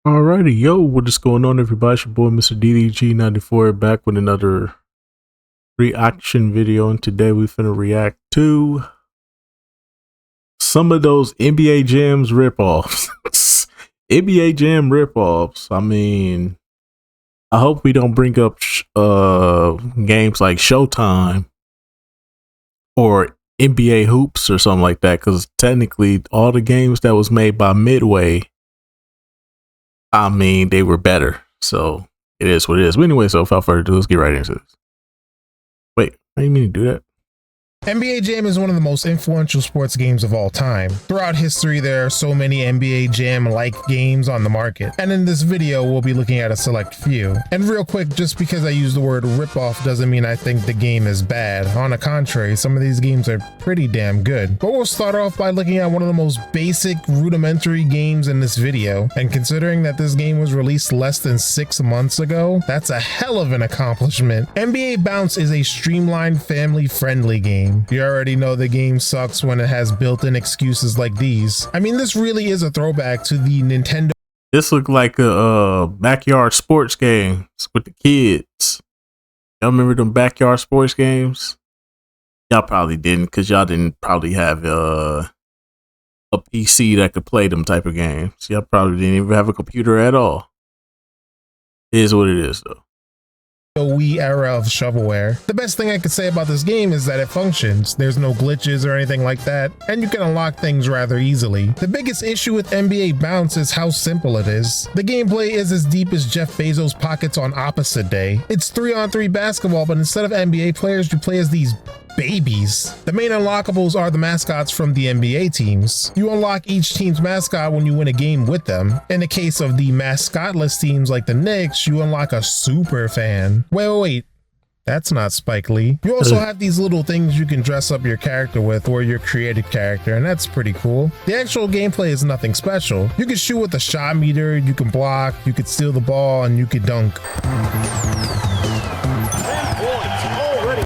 Alrighty, yo, what is going on, everybody? It's your boy, Mr. DDG94, back with another reaction video, and today we finna react to some of those NBA Jams ripoffs. NBA Jam ripoffs. I mean, I hope we don't bring up games like Showtime or NBA Hoops or something like that, because technically all the games that was made by Midway, I mean, they were better. So it is what it is. But anyway, so without further ado, let's get right into this. Wait, I didn't mean to do that. NBA Jam is one of the most influential sports games of all time. Throughout history, there are so many NBA Jam-like games on the market, and in this video, we'll be looking at a select few. And real quick, just because I use the word ripoff doesn't mean I think the game is bad. On the contrary, some of these games are pretty damn good. But we'll start off by looking at one of the most basic, rudimentary games in this video, and considering that this game was released less than 6 months ago, that's a hell of an accomplishment. NBA Bounce is a streamlined, family-friendly game. You already know the game sucks when it has built-in excuses like these. I mean, this really is a throwback to the Nintendo. This looked like a backyard sports games with the kids. Y'all remember them backyard sports games? Y'all probably didn't, because y'all didn't probably have a PC that could play them type of games. Y'all probably didn't even have a computer at all. It is what it is, though. Wii era of shovelware. The best thing I could say about this game is that it functions. There's no glitches or anything like that, and you can unlock things rather easily. The biggest issue with NBA Bounce is how simple it is. The gameplay is as deep as Jeff Bezos' pockets on opposite day. It's 3-on-3 basketball, but instead of NBA players, you play as these babies. The main unlockables are the mascots from the NBA teams. You unlock each team's mascot when you win a game with them. In the case of the mascotless teams like the Knicks, you unlock a super fan. Wait. That's not Spike Lee. You also have these little things you can dress up your character with, or your created character, and that's pretty cool. The actual gameplay is nothing special. You can shoot with a shot meter, you can block, you can steal the ball, and you can dunk.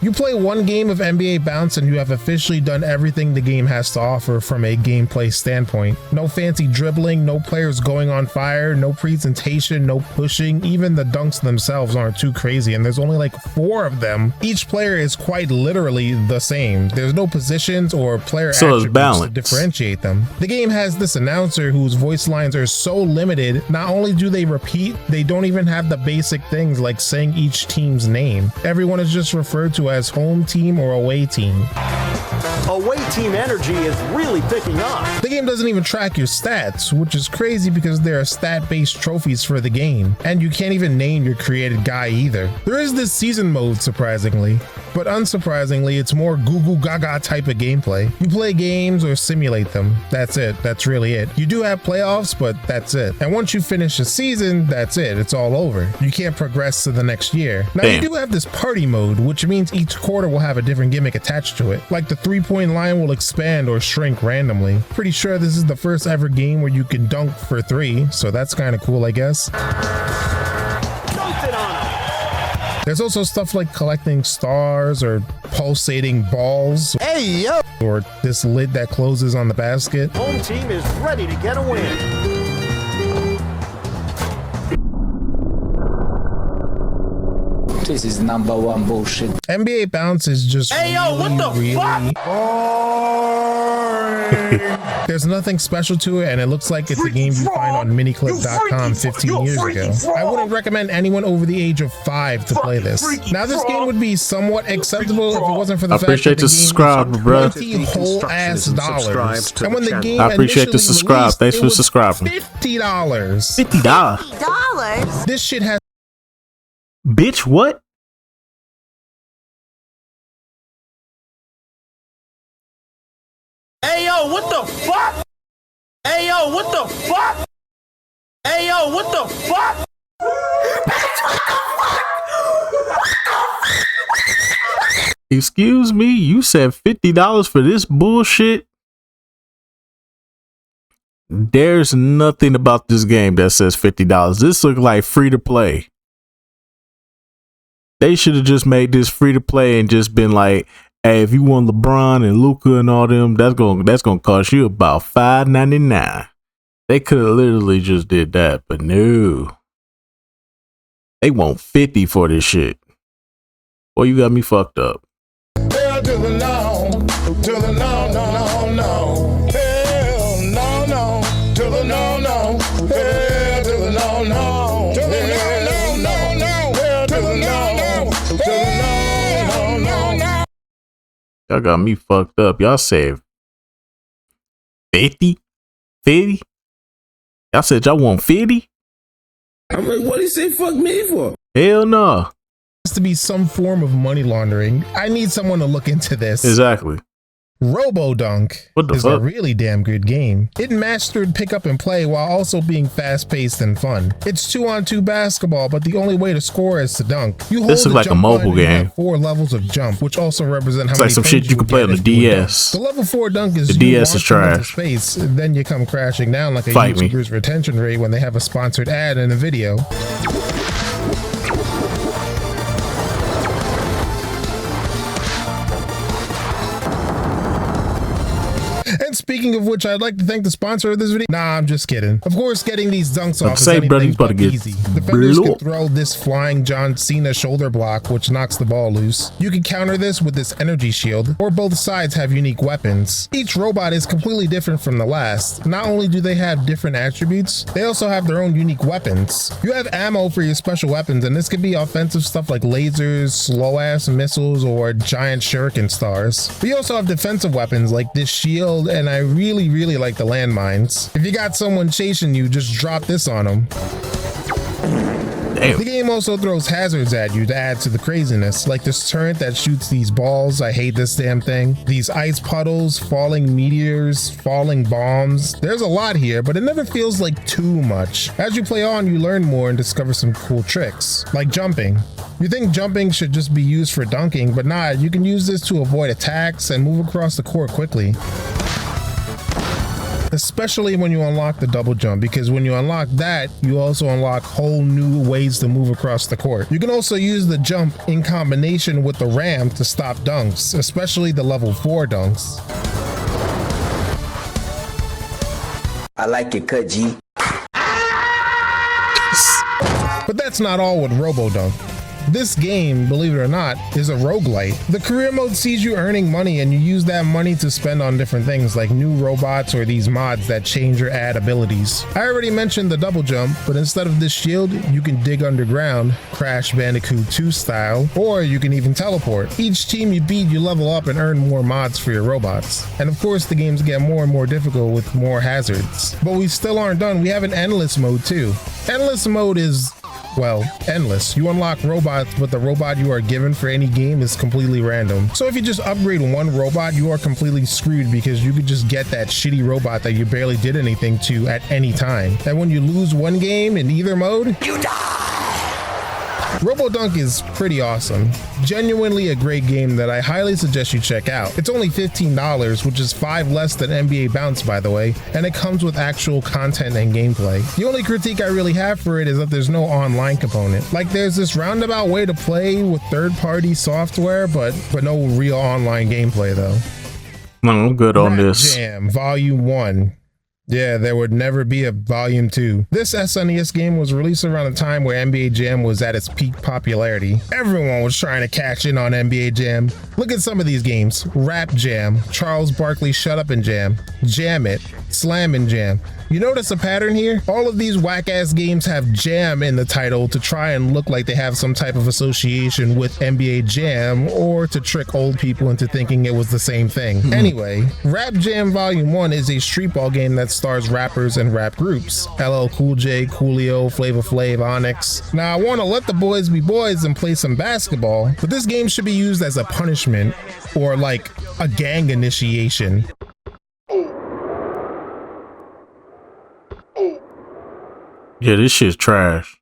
You play one game of NBA Bounce and you have officially done everything the game has to offer from a gameplay standpoint. No fancy dribbling, no players going on fire, no presentation, no pushing. Even the dunks themselves aren't too crazy, and there's only like 4 of them. Each player is quite literally the same. There's no positions or player attributes to differentiate them. The game has this announcer whose voice lines are so limited, not only do they repeat, they don't even have the basic things like saying each team's name. Everyone is just referred to as home team or away team. Away team energy is really picking up. The game doesn't even track your stats, which is crazy because there are stat-based trophies for the game, and you can't even name your created guy either. There is this season mode, surprisingly, but unsurprisingly, it's more goo goo gaga type of gameplay. You play games or simulate them. That's it. That's really it. You do have playoffs, but that's it. And once you finish a season, that's it. It's all over. You can't progress to the next year. Now, you do have this party mode, which means each quarter will have a different gimmick attached to it. Like the 3-point line will expand or shrink randomly. Pretty sure this is the first ever game where you can dunk for 3, so that's kind of cool, I guess. There's also stuff like collecting stars or pulsating balls. Hey, yo! Or this lid that closes on the basket. Home team is ready to get a win. This is #1 bullshit. NBA Bounce is just really There's nothing special to it, and it looks like it's a game you find on miniclip.com 15 years ago. I wouldn't recommend anyone over the age of 5 to play this. Now, this game would be somewhat acceptable if it wasn't for the fact that the game was $20 whole ass dollars. And when the game appreciate the subscribe. Thanks for subscribing. $50. $50. This shit has. Bitch, what? Hey, yo, what the fuck? Hey, yo, what the fuck? Hey, yo, what the fuck? Excuse me, you said $50 for this bullshit? There's nothing about this game that says $50. This looks like free to play. They should have just made this free to play and just been like, hey, if you want LeBron and Luka and all them, that's gonna cost you about $5.99. They could have literally just did that, but no. They want 50 for this shit. Boy, you got me fucked up. Hell to the no, to the no, no, no, no. Hell no, no, to the no, no. Hell to the no, no, to the no, no, no, no. Hell to the no, no, to the no, no, no. Y'all got me fucked up. Y'all said 50? 50? Y'all said y'all want 50? I'm like, what do you say fuck me for? Hell no. To be some form of money laundering. I need someone to look into this. Exactly. Robo-Dunk What the is fuck? a really damn good game. It mastered pick up and play while also being fast-paced and fun. It's 2-on-2 basketball, but the only way to score is to dunk. You hold This is the like a jump mobile button and you game. have 4 levels of jump, which also represent how It's many like some points shit you can would play get on the if you would dunk. DS. The level 4 dunk is The you DS is launch them into trash. space, then you come crashing down like a Fight me. YouTuber's retention rate when they have a sponsored ad in a video. And speaking of which, I'd like to thank the sponsor of this video. Nah, I'm just kidding. Of course, getting these dunks off is say, brother, anything you about to but get easy. Defenders blew can up. throw this flying John Cena shoulder block, which knocks the ball loose. You can counter this with this energy shield, or both sides have unique weapons. Each robot is completely different from the last. Not only do they have different attributes, they also have their own unique weapons. You have ammo for your special weapons, and this could be offensive stuff like lasers, slow-ass missiles, or giant shuriken stars. But you also have defensive weapons like this shield, and I really like the landmines. If you got someone chasing you, just drop this on them. Damn. The game also throws hazards at you to add to the craziness, like this turret that shoots these balls. I hate this damn thing. These ice puddles, falling meteors, falling bombs. There's a lot here, but it never feels like too much. As you play on, you learn more and discover some cool tricks, like jumping. You think jumping should just be used for dunking, but nah, you can use this to avoid attacks and move across the court quickly. Especially when you unlock the double jump, because when you unlock that, you also unlock whole new ways to move across the court. You can also use the jump in combination with the ramp to stop dunks, especially the level 4 dunks. I like it, cut G. But that's not all with Robo-Dunk. This game, believe it or not, is a roguelite. The career mode sees you earning money and you use that money to spend on different things like new robots or these mods that change or add abilities. I already mentioned the double jump, but instead of this shield, you can dig underground, Crash Bandicoot 2 style, or you can even teleport. Each team you beat, you level up and earn more mods for your robots. And of course, the games get more and more difficult with more hazards. But we still aren't done. We have an endless mode too. Endless mode is, well, endless. You unlock robots, but the robot you are given for any game is completely random. So if you just upgrade one robot, you are completely screwed because you could just get that shitty robot that you barely did anything to at any time. And when you lose one game in either mode, you die! Robo-Dunk is pretty awesome. Genuinely a great game that I highly suggest you check out. It's only $15, which is $5 less than NBA Bounce, by the way, and it comes with actual content and gameplay. The only critique I really have for it is that there's no online component. Like, there's this roundabout way to play with third-party software, but no real online gameplay though. No, I'm good on this. Jam Volume 1. Yeah, there would never be a Volume 2. This SNES game was released around the time where NBA Jam was at its peak popularity. Everyone was trying to catch in on NBA Jam. Look at some of these games. Rap Jam, Charles Barkley Shut Up and Jam, Jam It, Slam and Jam. You notice a pattern here? All of these whack-ass games have Jam in the title to try and look like they have some type of association with NBA Jam, or to trick old people into thinking it was the same thing. Anyway, Rap Jam Volume 1 is a streetball game that stars rappers and rap groups. LL Cool J, Coolio, Flavor Flav, Onyx. Now, I want to let the boys be boys and play some basketball, but this game should be used as a punishment or like a gang initiation. Yeah, this shit's trash.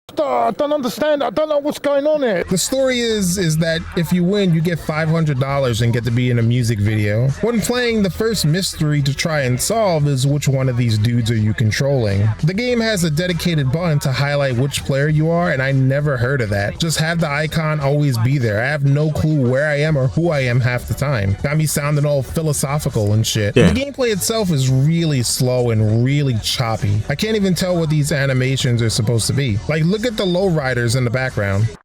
Start I don't understand. I don't know what's going on here. The story is that if you win, you get $500 and get to be in a music video. When playing, the first mystery to try and solve is which one of these dudes are you controlling. The game has a dedicated button to highlight which player you are, and I never heard of that. Just have the icon always be there. I have no clue where I am or who I am half the time. Got me sounding all philosophical and shit. Yeah. The gameplay itself is really slow and really choppy. I can't even tell what these animations are supposed to be. Like, look at the lowriders in the background.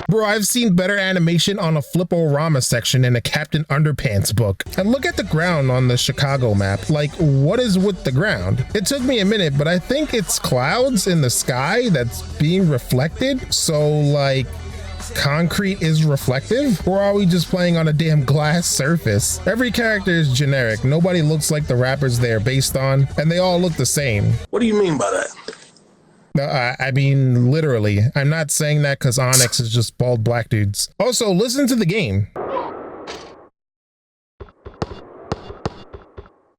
Bro, I've seen better animation on a Flip-O-Rama section in a Captain Underpants book. And look at the ground on the Chicago map. Like, what is with the ground? It took me a minute, but I think it's clouds in the sky that's being reflected. So, like, concrete is reflective? Or are we just playing on a damn glass surface? Every character is generic. Nobody looks like the rappers they're based on, and they all look the same. What do you mean by that? No, I mean, literally. I'm not saying that because Onyx is just bald black dudes. Also, listen to the game.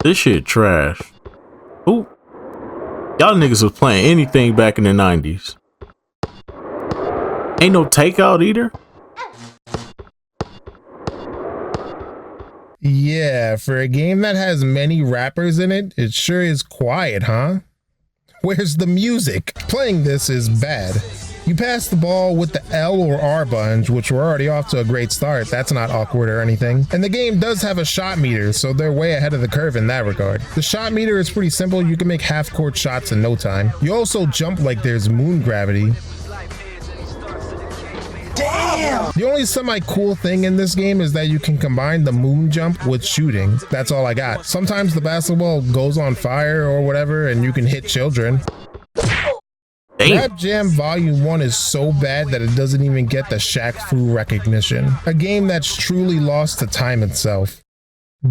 This shit trash. Ooh. Y'all niggas was playing anything back in the 90s. Ain't no takeout either. Yeah, for a game that has many rappers in it, it sure is quiet, huh? Where's the music? Playing this is bad. You pass the ball with the L or R buttons, which we're already off to a great start. That's not awkward or anything. And the game does have a shot meter, so they're way ahead of the curve in that regard. The shot meter is pretty simple. You can make half-court shots in no time. You also jump like there's moon gravity. Damn! The only semi-cool thing in this game is that you can combine the moon jump with shooting. That's all I got. Sometimes the basketball goes on fire or whatever, and you can hit children. Rap Jam Volume 1 is so bad that it doesn't even get the Shaq Fu recognition. A game that's truly lost to time itself.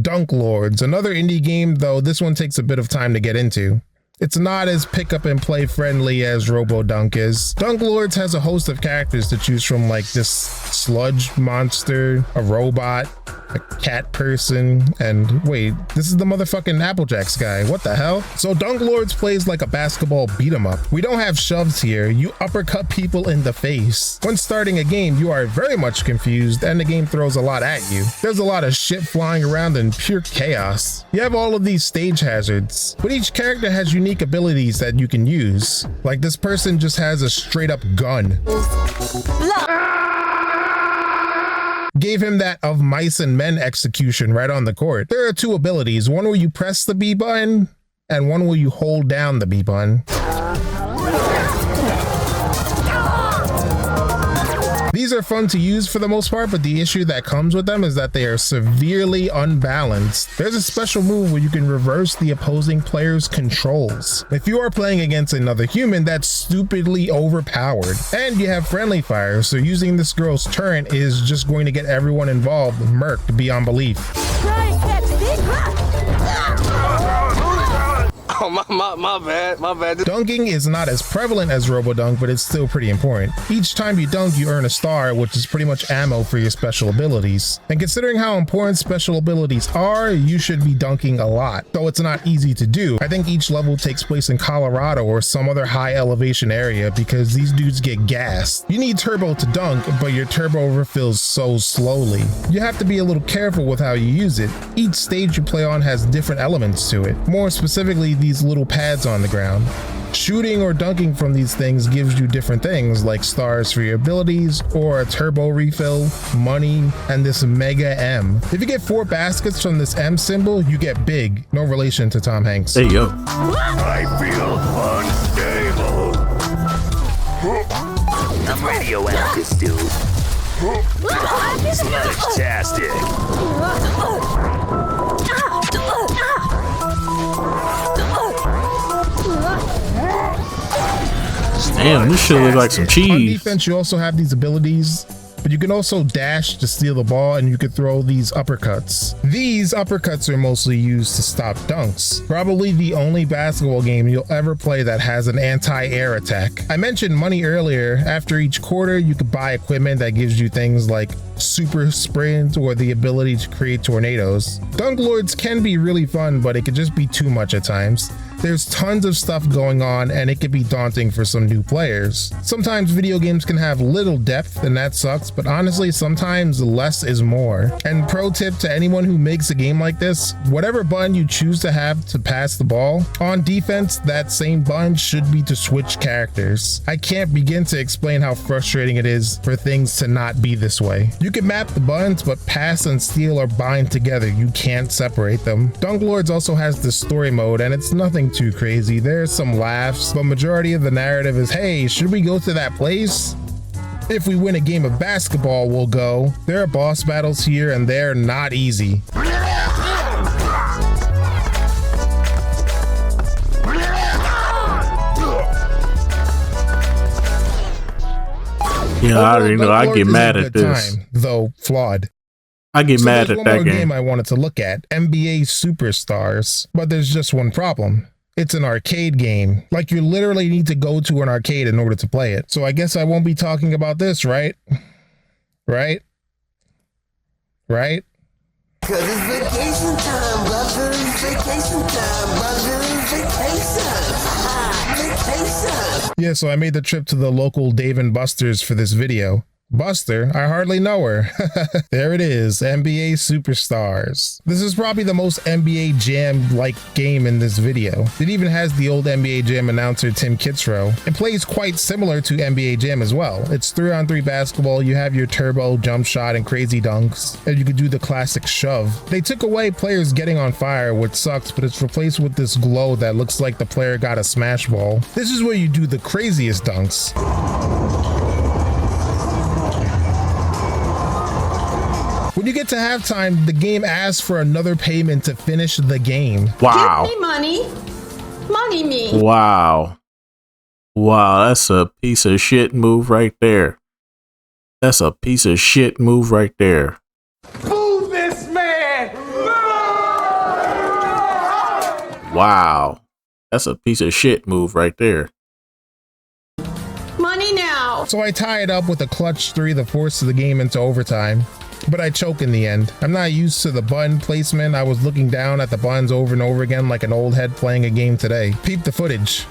Dunk Lords, another indie game, though this one takes a bit of time to get into. It's not as pick up and play friendly as Robo Dunk is. Dunk Lords has a host of characters to choose from, like this sludge monster, a robot, a cat person, and wait, this is the motherfucking Applejacks guy. What the hell? So Dunk Lords plays like a basketball beat 'em up. We don't have shoves here. You uppercut people in the face. When starting a game, you are very much confused and the game throws a lot at you. There's a lot of shit flying around and pure chaos. You have all of these stage hazards, but each character has unique abilities that you can use. Like this person just has a straight up gun. Gave him that of mice and men execution right on the court. There are two abilities, one where you press the B button and one where you hold down the B button. These are fun to use for the most part, but the issue that comes with them is that they are severely unbalanced. There's a special move where you can reverse the opposing player's controls. If you are playing against another human, that's stupidly overpowered. And you have friendly fire, so using this girl's turret is just going to get everyone involved murked beyond belief. Oh, my bad. Dunking is not as prevalent as Robo-Dunk, but it's still pretty important. Each time you dunk, you earn a star, which is pretty much ammo for your special abilities. And considering how important special abilities are, you should be dunking a lot. Though it's not easy to do. I think each level takes place in Colorado or some other high elevation area because these dudes get gassed. You need turbo to dunk, but your turbo refills so slowly. You have to be a little careful with how you use it. Each stage you play on has different elements to it. More specifically, these little pads on the ground. Shooting or dunking from these things gives you different things like stars for your abilities or a turbo refill, money, and this mega M. If you get 4 baskets from this M symbol, you get big. No relation to Tom Hanks. There you go. I feel unstable. I'm radioactive, dude. Sludge-tastic. Damn, this shit look like some cheese. On defense, you also have these abilities, but you can also dash to steal the ball and you can throw these uppercuts. These uppercuts are mostly used to stop dunks. Probably the only basketball game you'll ever play that has an anti-air attack. I mentioned money earlier. After each quarter, you could buy equipment that gives you things like super sprint or the ability to create tornadoes. Dunk Lords can be really fun, but it could just be too much at times. There's tons of stuff going on and it can be daunting for some new players. Sometimes video games can have little depth and that sucks, but honestly, sometimes less is more. And pro tip to anyone who makes a game like this, whatever button you choose to have to pass the ball, on defense, that same button should be to switch characters. I can't begin to explain how frustrating it is for things to not be this way. You can map the buttons, but pass and steal are bind together. You can't separate them. Dunk Lords also has the story mode, and it's nothing too crazy. There's some laughs, but majority of the narrative is, hey, should we go to that place? If we win a game of basketball, we'll go. There are boss battles here, and they're not easy. Yeah, I already know. I get mad at this. Though flawed. I get mad at that game I wanted to look at, NBA Superstars, but there's just one problem. It's an arcade game. Like, you literally need to go to an arcade in order to play it. So I guess I won't be talking about this, right? Right? Right? Cause it's vacation time, brother. It's vacation time, brother. It's vacation. Vacation. Yeah, so I made the trip to the local Dave & Buster's for this video. Buster? I hardly know her. There it is, NBA Superstars. This is probably the most NBA Jam-like game in this video. It even has the old NBA Jam announcer Tim Kitzrow. It plays quite similar to NBA Jam as well. It's 3-on-3 basketball, you have your turbo, jump shot, and crazy dunks, and you can do the classic shove. They took away players getting on fire, which sucks, but it's replaced with this glow that looks like the player got a smash ball. This is where you do the craziest dunks. When you get to halftime, the game asks for another payment to finish the game. Wow. Give me money. Money me. Wow. Wow, that's a piece of shit move right there. That's a piece of shit move right there. Boo this man! Wow. That's a piece of shit move right there. Money now. So I tie it up with a clutch 3 that forces the game into overtime. But I choke in the end. I'm not used to the button placement. I was looking down at the buttons over and over again like an old head playing a game today. Peep the footage.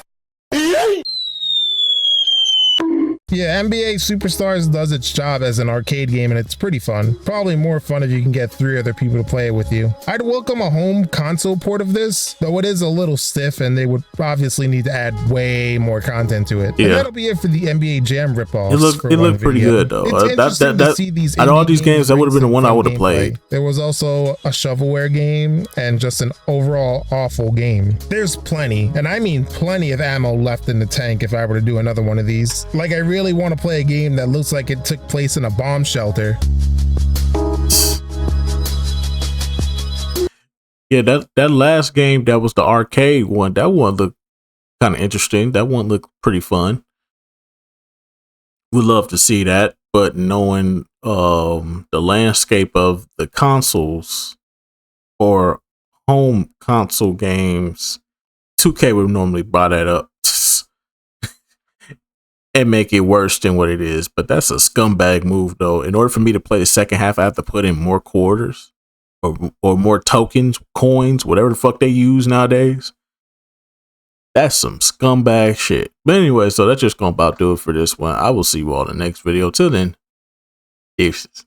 Yeah, NBA Superstars does its job as an arcade game and it's pretty fun. Probably more fun if you can get 3 other people to play it with you. I'd welcome a home console port of this, though it is a little stiff and they would obviously need to add way more content to it. Yeah. And that'll be it for the NBA Jam ripoffs. It looked pretty good though. It's interesting to see these out of all these games, that would have been the one I would have played. There was also a shovelware game and just an overall awful game. There's plenty, and I mean plenty of ammo left in the tank if I were to do another one of these. Like, I really want to play a game that looks like it took place in a bomb shelter. Yeah, that last game, that was the arcade one. That one looked kind of interesting. That one looked pretty fun. Would love to see that, but knowing the landscape of the consoles or home console games, 2K would normally buy that up and make it worse than what it is. But that's a scumbag move, though. In order for me to play the second half, I have to put in more quarters or more tokens, coins, whatever the fuck they use nowadays. That's some scumbag shit. But anyway, so that's just gonna about do it for this one. I will see you all in the next video. Till then, deuces.